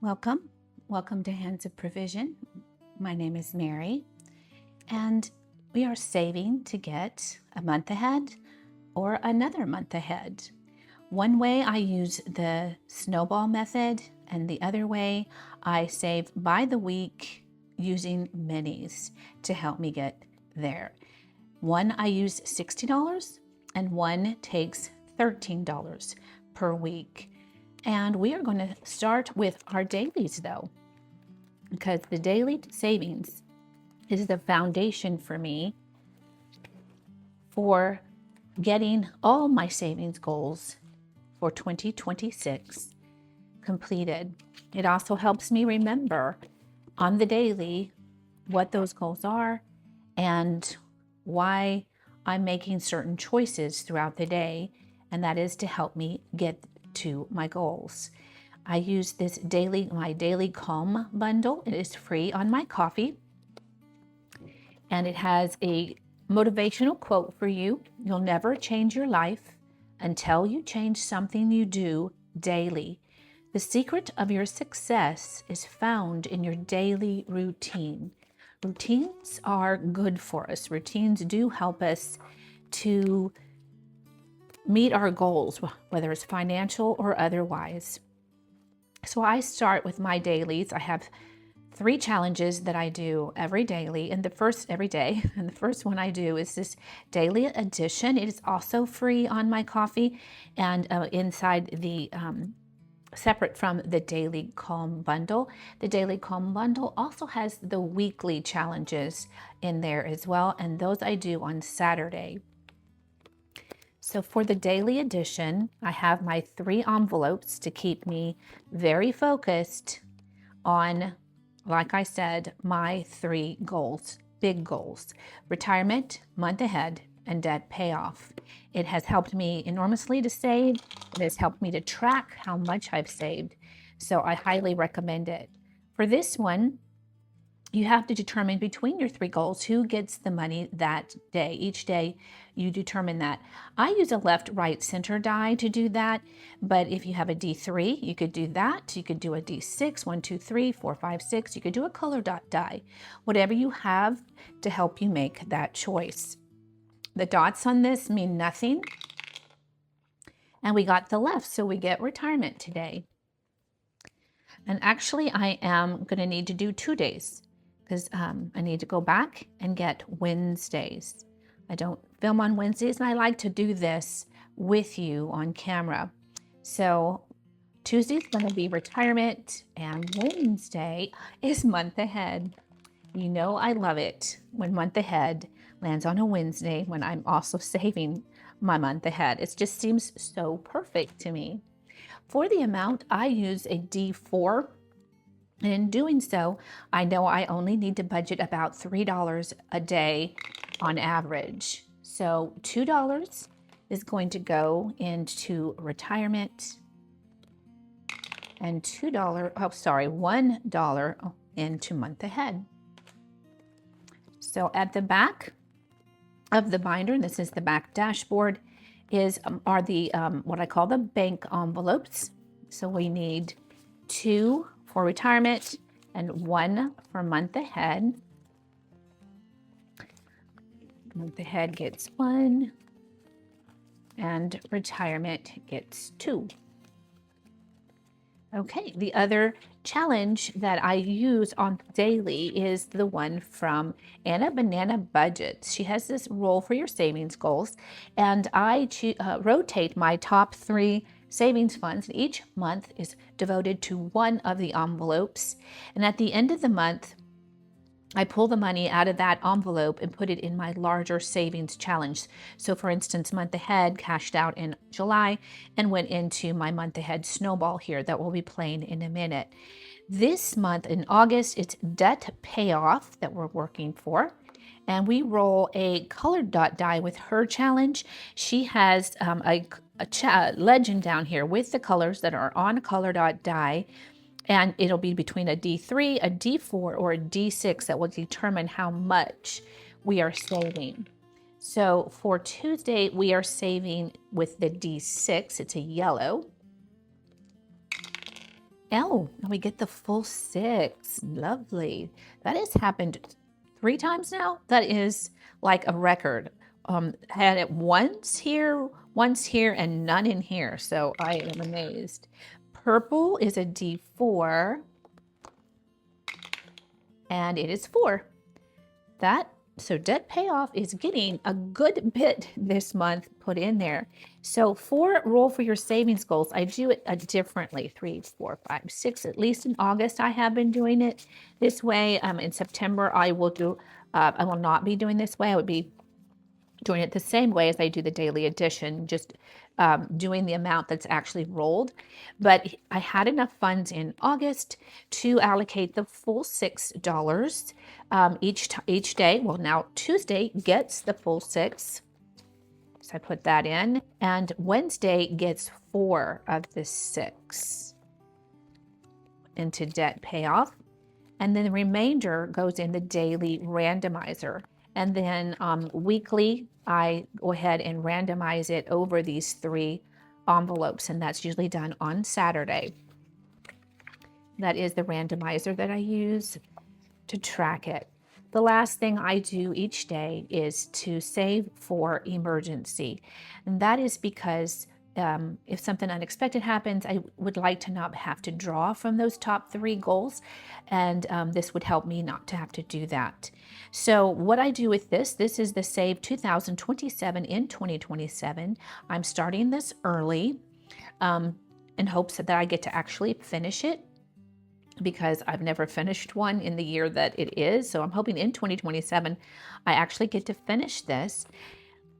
Welcome. Welcome to Hands of Provision. My name is Mary, and we are saving to get a month ahead or another month ahead. One way I use the snowball method, and the other way I save by the week using minis to help me get there. One I use $60 and one takes $13 per week. And we are going to start with our dailies though, because the daily savings is the foundation for me for getting all my savings goals for 2026 completed. It also helps me remember on the daily what those goals are and why I'm making certain choices throughout the day, and that is to help me get to my goals. I use this my daily calm bundle. It is free on my coffee, and it has a motivational quote for you. You'll never change your life until you change something you do daily. The secret of your success is found in your daily routine. Routines are good for us. Routines do help us to meet our goals, whether it's financial or otherwise. So I start with my dailies. I have 3 challenges that I do every day, and the first one I do is this daily edition. It is also free on my coffee and inside the separate from the daily calm bundle. The daily calm bundle also has the weekly challenges in there as well, and those I do on Saturday. So for the daily edition, I have my 3 envelopes to keep me very focused on, like I said, my 3 goals, big goals: retirement, month ahead, and debt payoff. It has helped me enormously to save. It has helped me to track how much I've saved. So I highly recommend it. For this one, you have to determine between your 3 goals who gets the money that day. Each day you determine that. I use a left, right, center die to do that, but if you have a D3, you could do that. You could do a D6, 1, 2, 3, 4, 5, 6. You could do a color dot die. Whatever you have to help you make that choice. The dots on this mean nothing. And we got the left, so we get retirement today. And actually, I am going to need to do 2 days, because I need to go back and get Wednesdays. I don't film on Wednesdays, and I like to do this with you on camera. So Tuesday's going to be retirement, and Wednesday is month ahead. You know I love it when month ahead lands on a Wednesday when I'm also saving my month ahead. It just seems so perfect to me. For the amount, I use a D4. And in doing so, I know I only need to budget about $3 a day on average. So $2 is going to go into retirement, and $1 into month ahead. So at the back of the binder, and this is the back dashboard, are the what I call the bank envelopes. So we need 2 for retirement and 1 for month ahead. Month ahead gets 1 and retirement gets 2. Okay, the other challenge that I use on daily is the one from Anna Banana Budgets. She has this roll for your savings goals, and I rotate my top 3 savings funds, and each month is devoted to one of the envelopes. And at the end of the month, I pull the money out of that envelope and put it in my larger savings challenge. So for instance, month ahead cashed out in July and went into my month ahead snowball here that we'll be playing in a minute. This month in August, it's debt payoff that we're working for. And we roll a colored dot die with her challenge. She has a legend down here with the colors that are on a color dot die. And it'll be between a D3, a D4, or a D6 that will determine how much we are saving. So for Tuesday, we are saving with the D6. It's a yellow. Oh, and we get the full 6. Lovely. That has happened 3 times now. That is like a record. Had it once here, and none in here. So I am amazed. Purple is a D4, and it is 4. So debt payoff is getting a good bit this month put in there. So for roll for your savings goals, I do it differently. 3, 4, 5, 6. At least in August, I have been doing it this way. In September, I will not be doing this way. I would be doing it the same way as I do the daily edition, just doing the amount that's actually rolled. But I had enough funds in August to allocate the full $6 each day. Well, now Tuesday gets the full 6. So I put that in. And Wednesday gets 4 of the 6 into debt payoff. And then the remainder goes in the daily randomizer. And then weekly, I go ahead and randomize it over these 3 envelopes, and that's usually done on Saturday. That is the randomizer that I use to track it. The last thing I do each day is to save for emergency. And that is because if something unexpected happens, I would like to not have to draw from those top 3 goals. And this would help me not to have to do that. So what I do with this is the Save 2027 in 2027. I'm starting this early in hopes that I get to actually finish it, because I've never finished one in the year that it is. So I'm hoping in 2027, I actually get to finish this.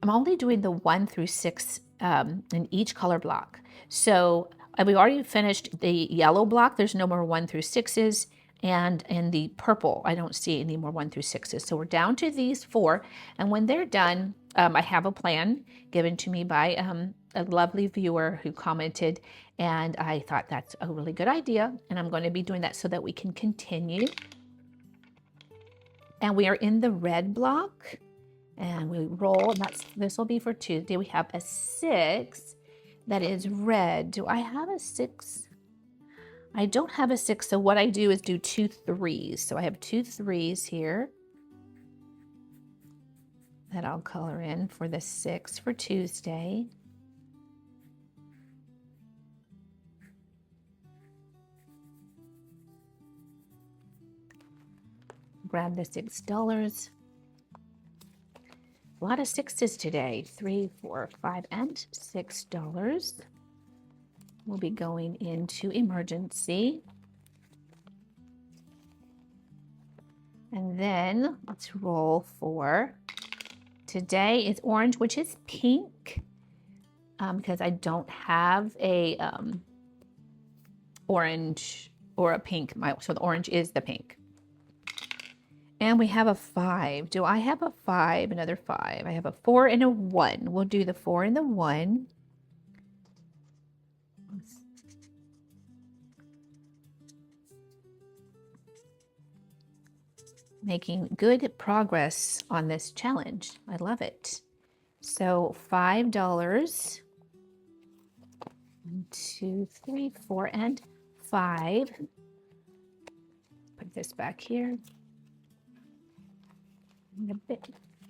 I'm only doing the 1 through 6 in each color block. So we already finished the yellow block. There's no more 1 through 6s. And in the purple, I don't see any more 1 through 6s. So we're down to these 4. And when they're done, I have a plan given to me by a lovely viewer who commented, and I thought that's a really good idea, and I'm going to be doing that so that we can continue. And we are in the red block, and we roll, and this will be for Tuesday. We have a 6 that is red. Do I have a 6? I don't have a 6, so what I do is do 2 3s. So I have 2 3s here that I'll color in for the 6 for Tuesday. Grab the $6. A lot of 6s today. 3, 4, 5, and $6 will be going into emergency. And then let's roll for today. Is orange, which is pink, because I don't have a orange or a pink. So the orange is the pink. And we have a 5. Do I have a 5? Another 5. I have a 4 and a 1. We'll do the 4 and the 1. Making good progress on this challenge. I love it. So $5. 1, 2, 3, 4, and 5. Put this back here.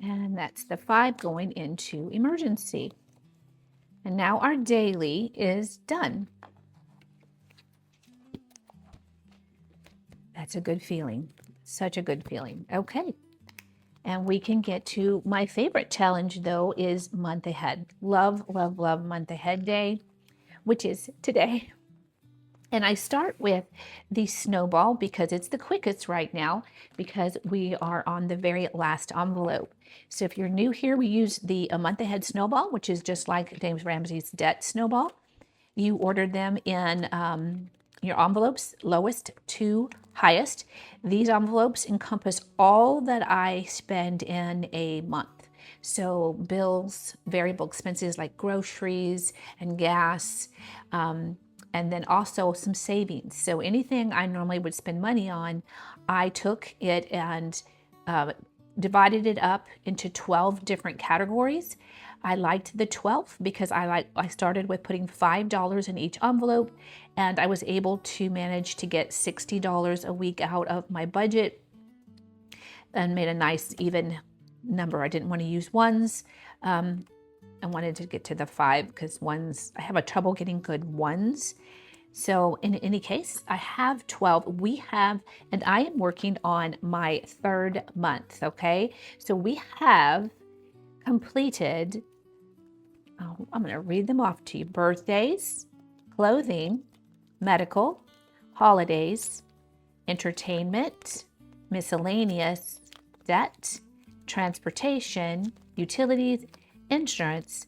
And that's the 5 going into emergency. And now our daily is done. That's a good feeling. Such a good feeling. Okay. And we can get to my favorite challenge, though, is month ahead. Love, love, love month ahead day, which is today. And I start with the snowball because it's the quickest right now, because we are on the very last envelope. So if you're new here, we use the month ahead snowball, which is just like James Ramsey's debt snowball. You order them in your envelopes, lowest to highest. These envelopes encompass all that I spend in a month. So bills, variable expenses like groceries and gas, and then also some savings. So anything I normally would spend money on, I took it and divided it up into 12 different categories. I liked the 12 because I started with putting $5 in each envelope, and I was able to manage to get $60 a week out of my budget and made a nice even number. I didn't want to use ones. I wanted to get to the 5 because ones, I have a trouble getting good ones. So in any case, I have 12. We have, and I am working on my 3rd month, okay? So we have completed, I'm going to read them off to you. Birthdays, clothing, medical, holidays, entertainment, miscellaneous, debt, transportation, utilities, insurance,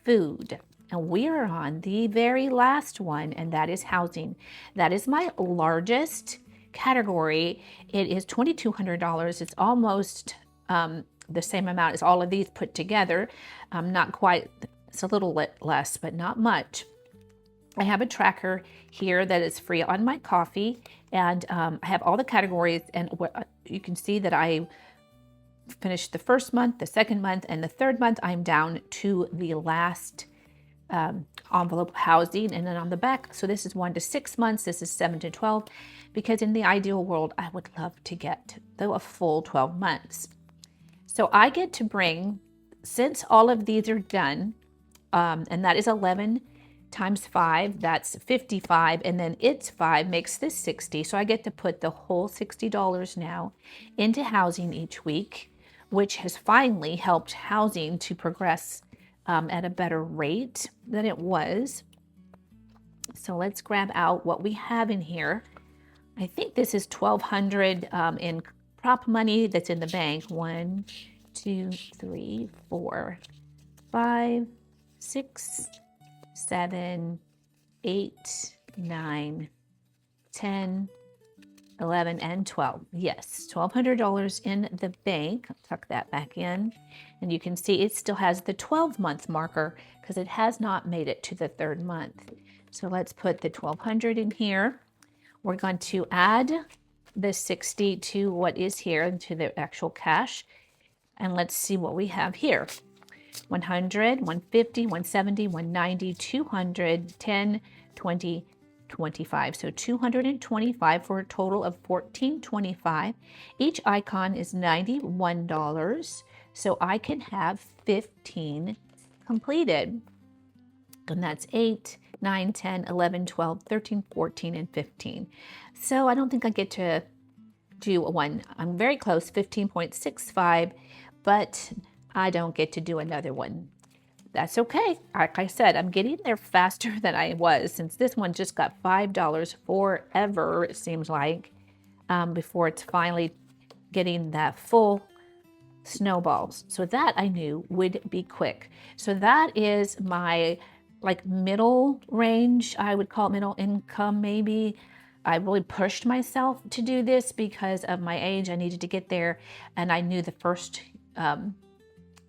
food. And we are on the very last one, and that is housing. That is my largest category. It is $2,200. It's almost the same amount as all of these put together. Not quite, it's a little less, but not much. I have a tracker here that is free on my coffee, and I have all the categories, and you can see that I finished the 1st month, the 2nd month, and the 3rd month. I'm down to the last envelope, housing, and then on the back, so this is 1 to 6 months, this is 7 to 12, because in the ideal world, I would love to get a full 12 months. So I get to bring, since all of these are done, and that is 11 times 5, that's 55, and then it's 5 makes this 60. So I get to put the whole $60 now into housing each week, which has finally helped housing to progress at a better rate than it was. So let's grab out what we have in here. I think this is $1,200 in prop money that's in the bank. 1, 2, 3, 4, 5, 6, 7, 8, 9, 10, 11, and 12. Yes, $1,200 in the bank. I'll tuck that back in. And you can see it still has the 12-month marker because it has not made it to the 3rd month. So let's put the $1,200 in here. We're going to add the 60 to what is here, to the actual cash. And let's see what we have here. 100, 150, 170, 190, 200, 10, 20, 25. So 225 for a total of $1,425. Each icon is $91. So I can have 15 completed. And that's 8, 9, 10, 11, 12, 13, 14, and 15. So I don't think I get to do one. I'm very close, 15.65, but I don't get to do another one. That's okay. Like I said, I'm getting there faster than I was, since this one just got $5 forever, it seems like, before it's finally getting that full snowballs. So that I knew would be quick. So that is my middle range, I would call it middle income maybe. I really pushed myself to do this because of my age. I needed to get there, and I knew the first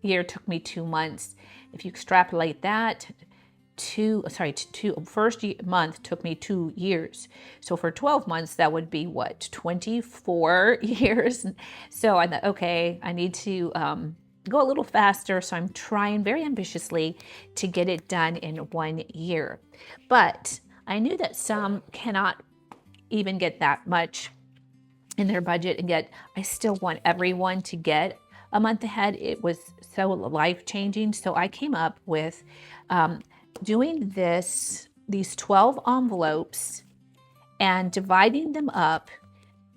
year took me 2 months. If you extrapolate that, first month took me 2 years. So for 12 months, that would be what, 24 years? So I thought, okay, I need to go a little faster. So I'm trying very ambitiously to get it done in 1 year. But I knew that some cannot even get that much in their budget, and yet I still want everyone to get a month ahead. It was so life-changing. So I came up with doing these 12 envelopes and dividing them up,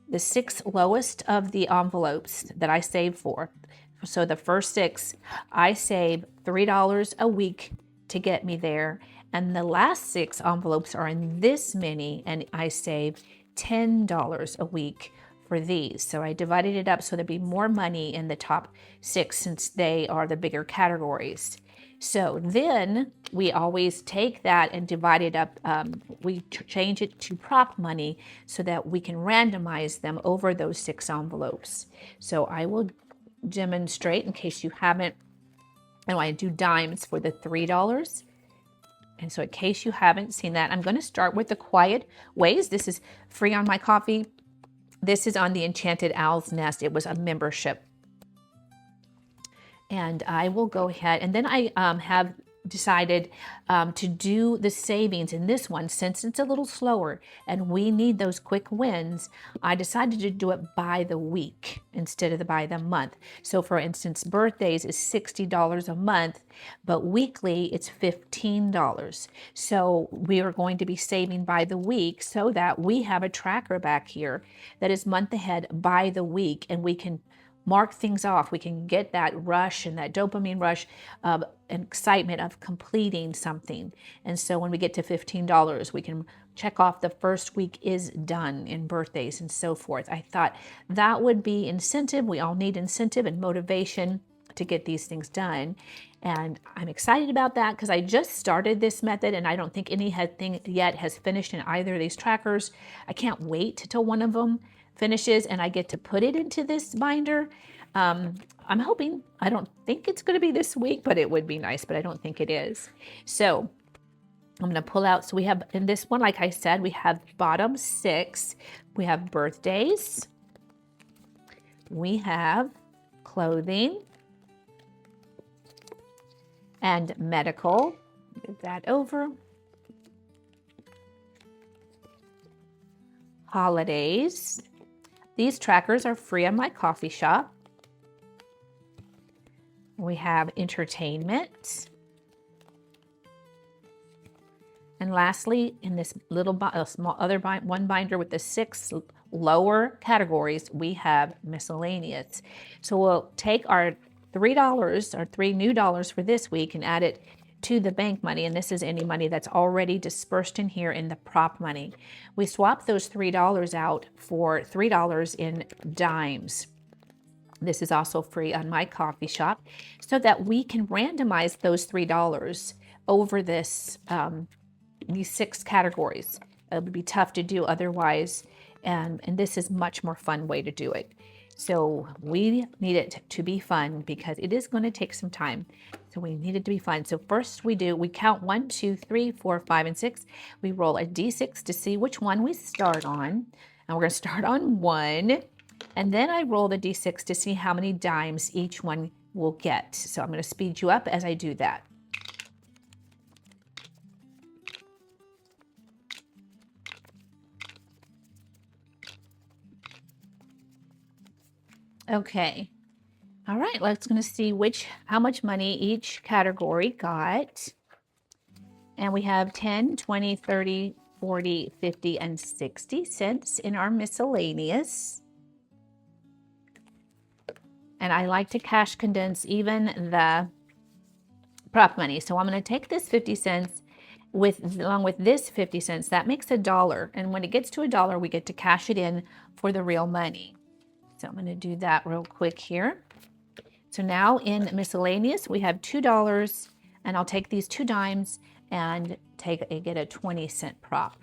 the 6 lowest of the envelopes that I saved for. So the first 6, I save $3 a week to get me there. And the last 6 envelopes are in this many, and I save $10 a week for these. So I divided it up so there'd be more money in the top 6, since they are the bigger categories. So then we always take that and divide it up. We change it to prop money so that we can randomize them over those 6 envelopes. So I will demonstrate in case you haven't. And I do dimes for the $3. And so in case you haven't seen that, I'm going to start with the quiet ways. This is free on my coffee. This is on the Enchanted Owl's Nest. It was a membership. And I will go ahead, and then I have decided to do the savings in this one, since it's a little slower and we need those quick wins. I decided to do it by the week instead of by the month. So for instance, birthdays is $60 a month, but weekly it's $15. So we are going to be saving by the week so that we have a tracker back here that is month ahead by the week, and we can mark things off. We can get that rush and that dopamine rush of excitement of completing something. And so when we get to $15, we can check off the first week is done in birthdays and so forth. I thought that would be incentive. We all need incentive and motivation to get these things done. And I'm excited about that because I just started this method and I don't think anything yet has finished in either of these trackers. I can't wait till one of them finishes and I get to put it into this binder. I'm hoping, I don't think it's going to be this week, but it would be nice, but I don't think it is. So I'm going to pull out. So we have in this one, like I said, we have bottom 6. We have birthdays. We have clothing and medical. Move that over. Holidays. These trackers are free on my coffee shop. We have entertainment. And lastly, in this little small other one binder with the 6 lower categories, we have miscellaneous. So we'll take our $3, our 3 new dollars for this week, and add it to the bank money, and this is any money that's already dispersed in here in the prop money. We swap those $3 out for $3 in dimes. This is also free on my coffee shop, so that we can randomize those $3 over this these 6 categories. It would be tough to do otherwise, and this is much more fun way to do it. So we need it to be fun because it is going to take some time. So we need it to be fun. So first we count 1, 2, 3, 4, 5, and 6. We roll a D6 to see which one we start on. And we're going to start on 1. And then I roll the D6 to see how many dimes each one will get. So I'm going to speed you up as I do that. Okay. All right, let's going to see how much money each category got. And we have 10, 20, 30, 40, 50, and 60 cents in our miscellaneous. And I like to cash condense even the prop money. So I'm going to take this 50 cents along with this 50 cents. That makes $1. And when it gets to $1, we get to cash it in for the real money. So I'm going to do that real quick here. So now in miscellaneous, we have $2, and I'll take these 2 dimes and get a 20-cent prop.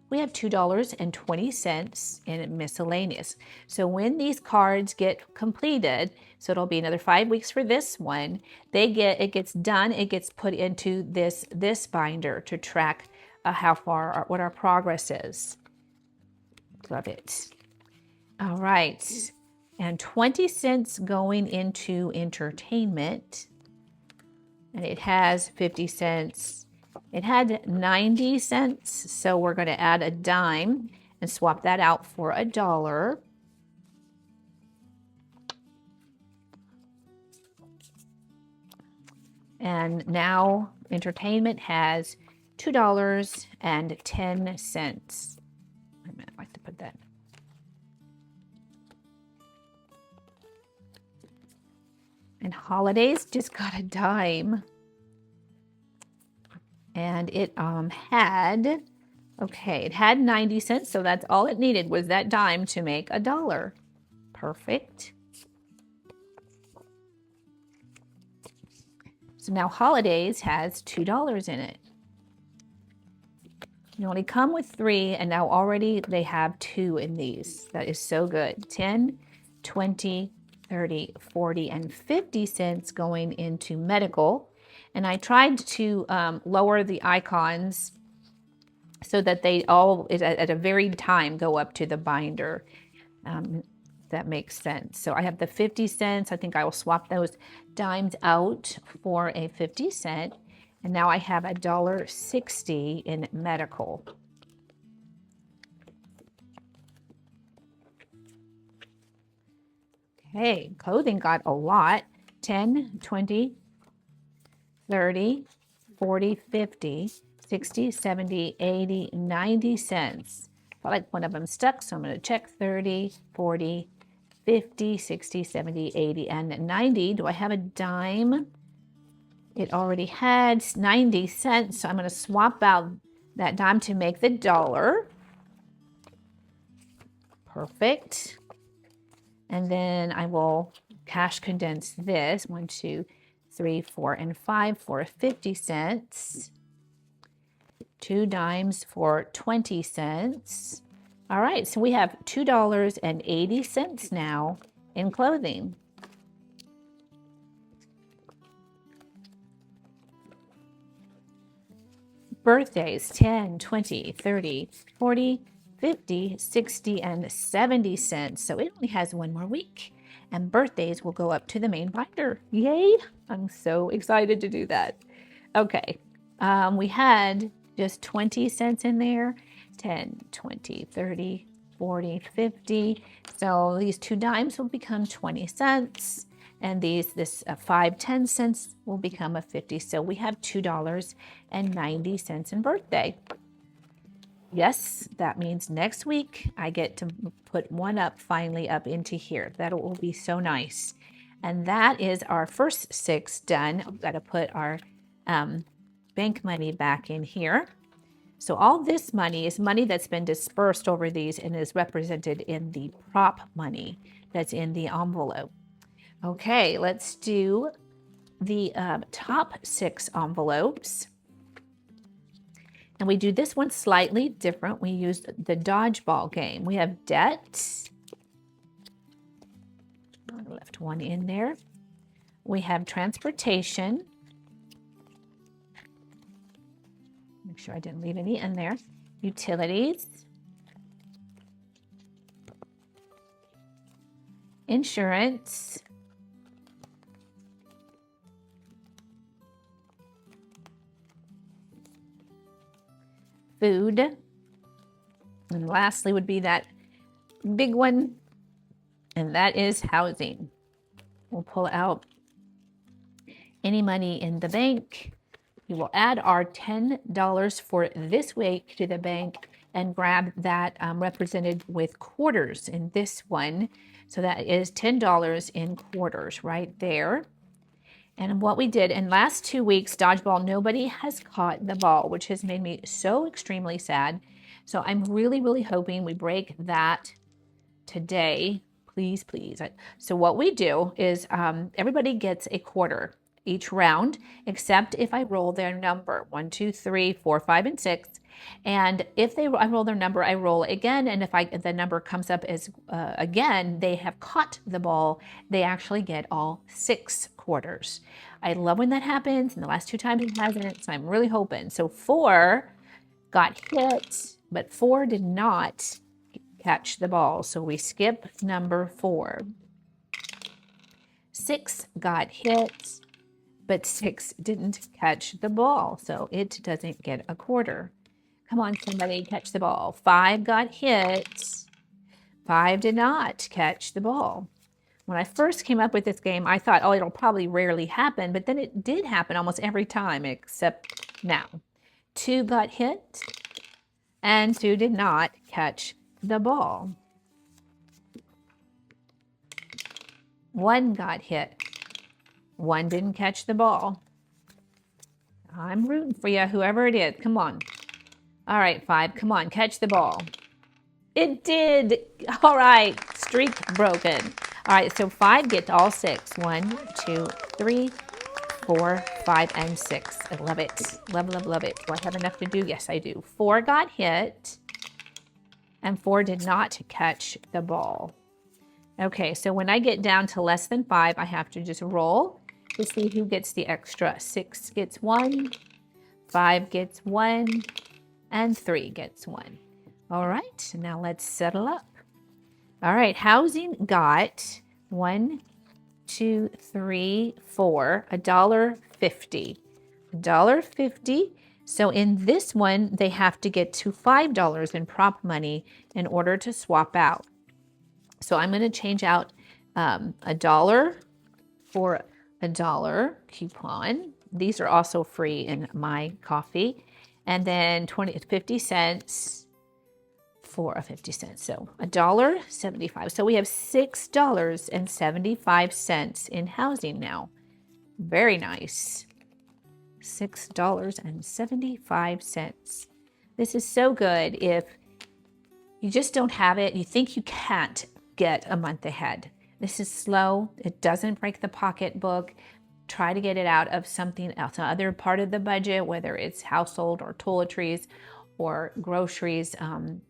We have $2.20 in miscellaneous. So when these cards get completed, so it'll be another 5 weeks for this one, it gets done, it gets put into this binder to track what our progress is. Love it. All right, and 20 cents going into entertainment, and it has 50 cents. It had 90 cents, so we're going to add a dime and swap that out for $1. And now entertainment has $2.10. Wait a minute, I'd like to put that. And holidays just got a dime. And it had 90 cents, so that's all it needed was that dime to make $1. Perfect. So now holidays has $2 in it. You only come with 3, and now already they have 2 in these. That is so good. 10, 20, 30, 40, and 50 cents going into medical. And I tried to lower the icons so that they all, at a varied time, go up to the binder. that makes sense. So I have the 50 cents. I think I will swap those dimes out for a 50 cent. And now I have $1.60 in medical. Okay, clothing got a lot. 10, 20, 30, 40, 50, 60, 70, 80, 90 cents. I like one of them stuck, so I'm going to check 30, 40, 50, 60, 70, 80, and 90. Do I have a dime? It already had 90 cents, so I'm going to swap out that dime to make the dollar. Perfect. And then I will cash condense this. 1, 2, 3, 4, and 5 for 50 cents. 2 dimes for 20 cents. All right, so we have $2.80 now in clothing. Birthdays, 10, 20, 30, 40, 50, 60, and 70 cents. So it only has one more week. And birthdays will go up to the main binder. Yay! I'm so excited to do that. Okay, we had just 20 cents in there. 10, 20, 30, 40, 50. So these 2 dimes will become 20 cents. And this 5 10 cents will become a 50. So we have $2.90 in birthday. Yes, that means next week I get to put one up finally up into here. That will be so nice. And that is our first 6 done. I've got to put our bank money back in here. So all this money is money that's been dispersed over these and is represented in the prop money that's in the envelope. Okay, let's do the top 6 envelopes. And we do this one slightly different. We use the dodgeball game. We have debt. I left one in there. We have transportation. Make sure I didn't leave any in there. Utilities. Insurance. Food. And lastly would be that big one, and that is housing. We'll pull out any money in the bank. We will add our $10 for this week to the bank and grab that represented with quarters in this one. So that is $10 in quarters right there. And what we did in last 2 weeks, dodgeball, nobody has caught the ball, which has made me so extremely sad. So I'm really, really hoping we break that today. Please, please. So what we do is everybody gets a quarter each round, except if I roll their number, 1, 2, 3, 4, 5, and 6. And if I roll their number, I roll again. And if the number comes up as again, they have caught the ball, they actually get all 6 quarters. I love when that happens. And the last 2 times it hasn't, so I'm really hoping. So 4 got hit, but 4 did not catch the ball. So we skip number 4. 6 got hit, but 6 didn't catch the ball. So it doesn't get a quarter. Come on, somebody, catch the ball. 5 got hit. 5 did not catch the ball. When I first came up with this game, I thought, oh, it'll probably rarely happen, but then it did happen almost every time except now. 2 got hit, and 2 did not catch the ball. 1 got hit. 1 didn't catch the ball. I'm rooting for you, whoever it is. Come on. All right, 5, come on, catch the ball. It did. All right, streak broken. All right, so 5 gets all 6. 1, 2, 3, 4, 5, and 6. I love it. Love, love, love it. Do I have enough to do? Yes, I do. 4 got hit, and 4 did not catch the ball. Okay, so when I get down to less than 5, I have to just roll to see who gets the extra. 6 gets 1, 5 gets 1, and 3 gets 1. All right, now let's settle up. All right, housing got 1, 2, 3, 4, $1.50. $1.50. So in this one, they have to get to $5 in prop money in order to swap out. So I'm going to change out $1 for $1 coupon. These are also free in my coffee. And then 50 cents for a 50 cents. So $1.75. So we have $6.75 in housing now. Very nice. $6.75. This is so good if you just don't have it. You think you can't get a month ahead. This is slow. It doesn't break the pocketbook. Try to get it out of something else, another part of the budget, whether it's household or toiletries or groceries, and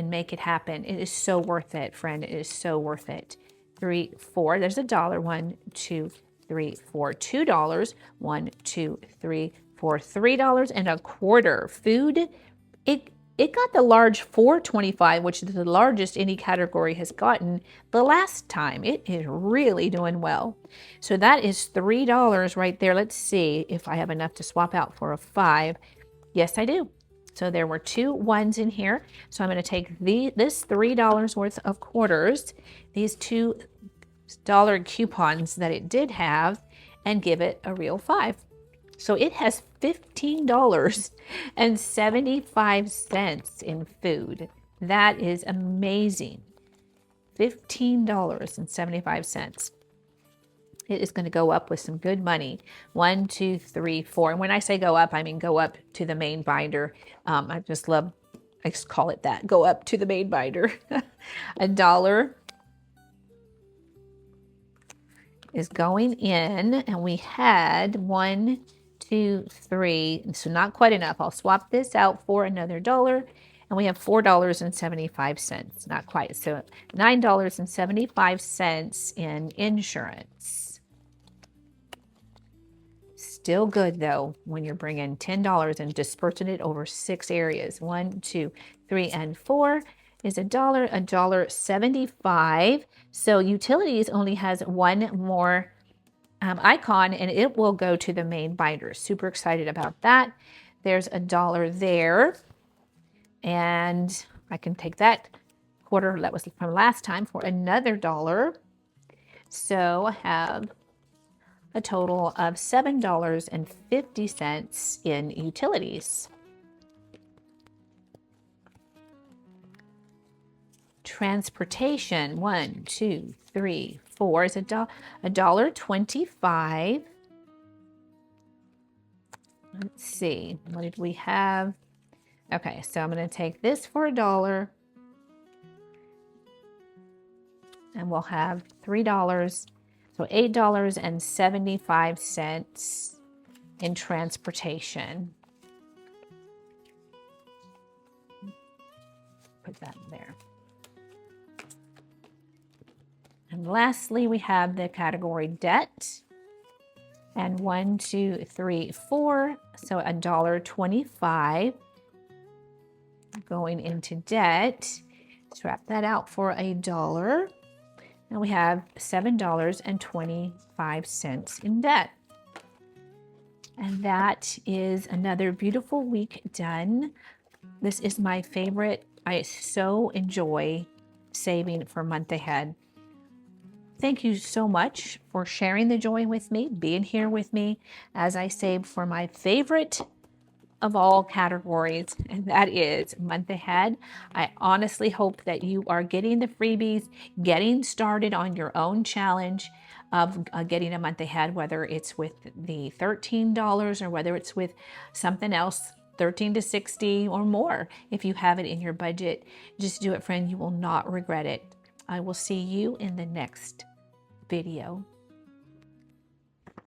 make it happen. It is so worth it, friend. It is so worth it. 3, 4. There's $1. 1, 2, 3, 4. $2. 1, 2, 3, 4. $3.25. Food. It got the large $4.25, which is the largest any category has gotten the last time. It is really doing well. So that is $3 right there. Let's see if I have enough to swap out for a 5. Yes, I do. So there were 2 ones in here. So I'm going to take this $3 worth of quarters, these $2 coupons that it did have, and give it a real 5. So it has $15.75 in food. That is amazing. $15.75. It is going to go up with some good money. 1, 2, 3, 4. And when I say go up, I mean go up to the main binder. I just call it that. Go up to the main binder. $1 is going in, and we had 1, 2, 3, so not quite enough. I'll swap this out for another $1, and we have $4.75. Not quite. So $9.75 in insurance. Still good though when you're bringing $10 and dispersing it over 6 areas. 1, 2, 3, and 4 is $1.75. So utilities only has one more icon, and it will go to the main binder. Super excited about that. There's $1 there, and I can take that quarter that was from last time for another $1. So I have a total of $7.50 in utilities. Transportation, 1, 2, 3, 4 is $1.25. Let's see, what did we have? Okay, so I'm going to take this for $1, and we'll have $3, so $8.75 in transportation. Put that in there. And lastly, we have the category debt. And 1, 2, 3, 4, so $1.25 going into debt. Swap that out for $1. Now we have $7.25 in debt. And that is another beautiful week done. This is my favorite. I so enjoy saving for month ahead. Thank you so much for sharing the joy with me, being here with me as I save for my favorite of all categories, and that is month ahead. I honestly hope that you are getting the freebies, getting started on your own challenge of getting a month ahead, whether it's with the $13 or whether it's with something else, 13 to 60 or more. If you have it in your budget, just do it, friend. You will not regret it. I will see you in the next video.